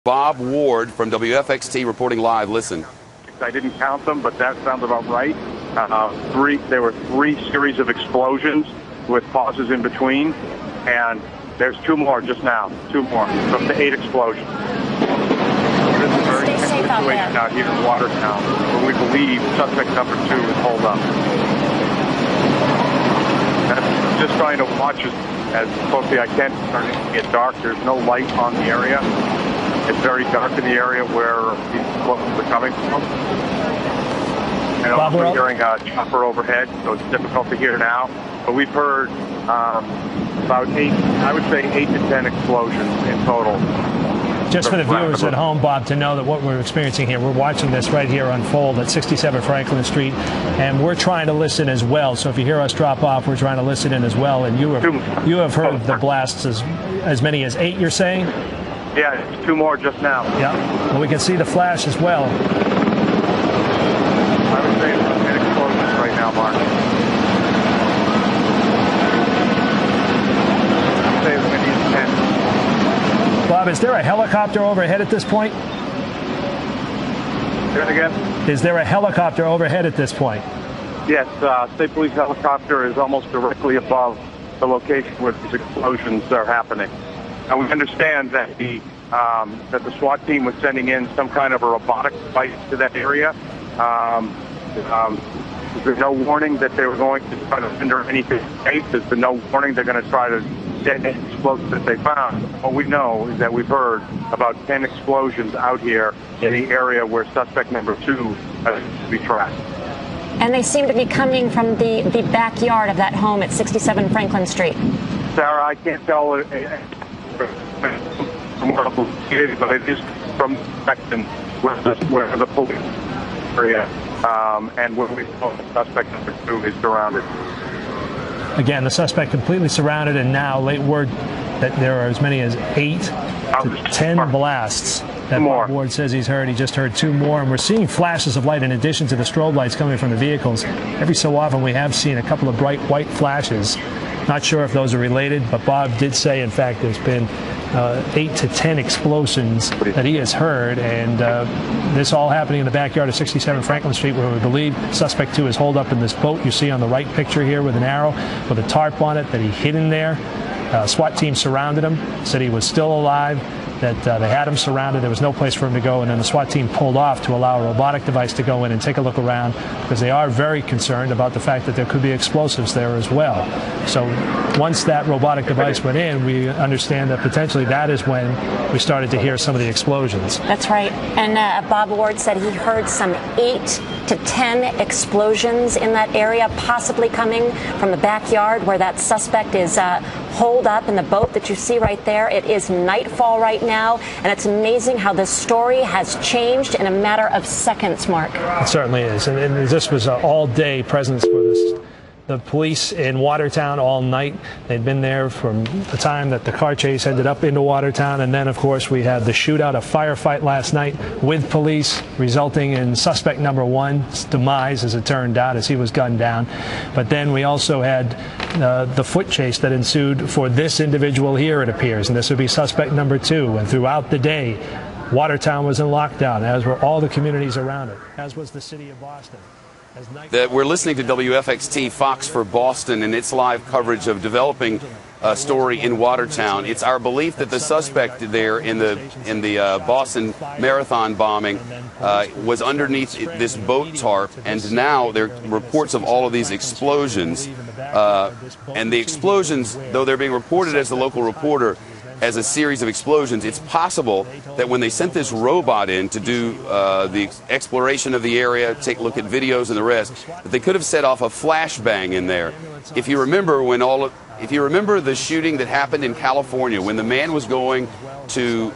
Bob Ward from WFXT reporting live. Listen. I didn't count them, but that sounds about right. There were three series of explosions with pauses in between, and there's two more just now. Two more. So up to 8 explosions. This is a very tense situation out here in Watertown, where we believe suspect number 2 is holed up. And I'm just trying to watch as closely I can. It's starting to get dark. There's no light on the area. It's very dark in the area where these explosions are coming from. And I'm also hearing a chopper overhead, so it's difficult to hear now. But we've heard about 8, I would say 8 to 10 explosions in total. Just for the viewers at home, Bob, to know that what we're experiencing here, we're watching this right here unfold at 67 Franklin Street, and we're trying to listen as well. So if you hear us drop off, we're trying to listen in as well. And you have heard the blasts as many as 8, you're saying? Yeah, it's 2 more just now. Yeah. Well, we can see the flash as well. I would say it's 10 explosions right now, Mark. I would say it's maybe 10. Bob, is there a helicopter overhead at this point? Say it again? Is there a helicopter overhead at this point? Yes, State Police helicopter is almost directly above the location where these explosions are happening. And we understand that the SWAT team was sending in some kind of a robotic device to that area. There's no warning that they were going to try to render anything safe. There's been no warning they're going to try to detonate explosives that they found. What we know is that we've heard about 10 explosions out here in the area where suspect number 2 has to be tracked. And they seem to be coming from the backyard of that home at 67 Franklin Street. Sarah, I can't tell from where it is, but it is from the section where the police area and where we know the suspect number 2 is surrounded. Again, the suspect completely surrounded, and now late word that there are as many as 8 to 10 blasts that Bob Ward says he's heard. He just heard 2 more, and we're seeing flashes of light in addition to the strobe lights coming from the vehicles. Every so often we have seen a couple of bright white flashes. Not sure if those are related, but Bob did say, in fact, there's been 8 to 10 explosions that he has heard, and this all happening in the backyard of 67 Franklin Street, where we believe suspect 2 is holed up in this boat you see on the right picture here with an arrow with a tarp on it that he hid in there. SWAT team surrounded him, said he was still alive, that they had him surrounded, there was no place for him to go, and then the SWAT team pulled off to allow a robotic device to go in and take a look around, because they are very concerned about the fact that there could be explosives there as well. So once that robotic device went in, we understand that potentially that is when we started to hear some of the explosions. That's right. And Bob Ward said he heard some 8 to 10 explosions in that area, possibly coming from the backyard where that suspect is holed up in the boat that you see right there. It is nightfall right now, and it's amazing how this story has changed in a matter of seconds, Mark. It certainly is. And this was an all-day presence for the police in Watertown all night. They'd been there from the time that the car chase ended up into Watertown, and then, of course, we had the shootout, a firefight last night with police, resulting in suspect number 1's demise, as it turned out, as he was gunned down. But then we also had the foot chase that ensued for this individual here, it appears, and this would be suspect number 2. And throughout the day, Watertown was in lockdown, as were all the communities around it, as was the city of Boston. We're listening to WFXT Fox for Boston and its live coverage of developing story in Watertown. It's our belief that the suspect there in the Boston Marathon bombing was underneath this boat tarp, and now there are reports of all of these explosions. And the explosions, though they're being reported as the local reporter as a series of explosions, it's possible that when they sent this robot in to do the exploration of the area, take a look at videos and the rest, that they could have set off a flashbang in there. If you remember the shooting that happened in California, when the man was going to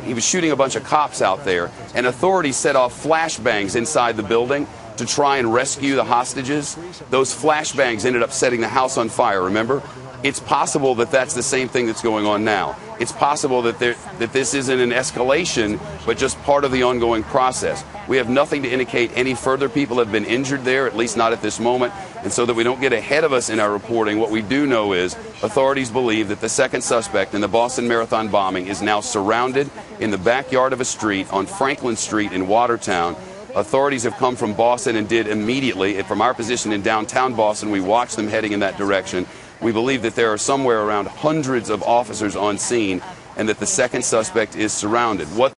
he was shooting a bunch of cops out there, and authorities set off flashbangs inside the building to try and rescue the hostages. Those flashbangs ended up setting the house on fire, remember? It's possible that that's the same thing that's going on now. It's possible that this isn't an escalation, but just part of the ongoing process. We have nothing to indicate any further people have been injured there, at least not at this moment. And so that we don't get ahead of us in our reporting, what we do know is authorities believe that the second suspect in the Boston Marathon bombing is now surrounded in the backyard of a street on Franklin Street in Watertown. Authorities have come from Boston and did immediately. From our position in downtown Boston, we watched them heading in that direction. We believe that there are somewhere around hundreds of officers on scene and that the second suspect is surrounded. What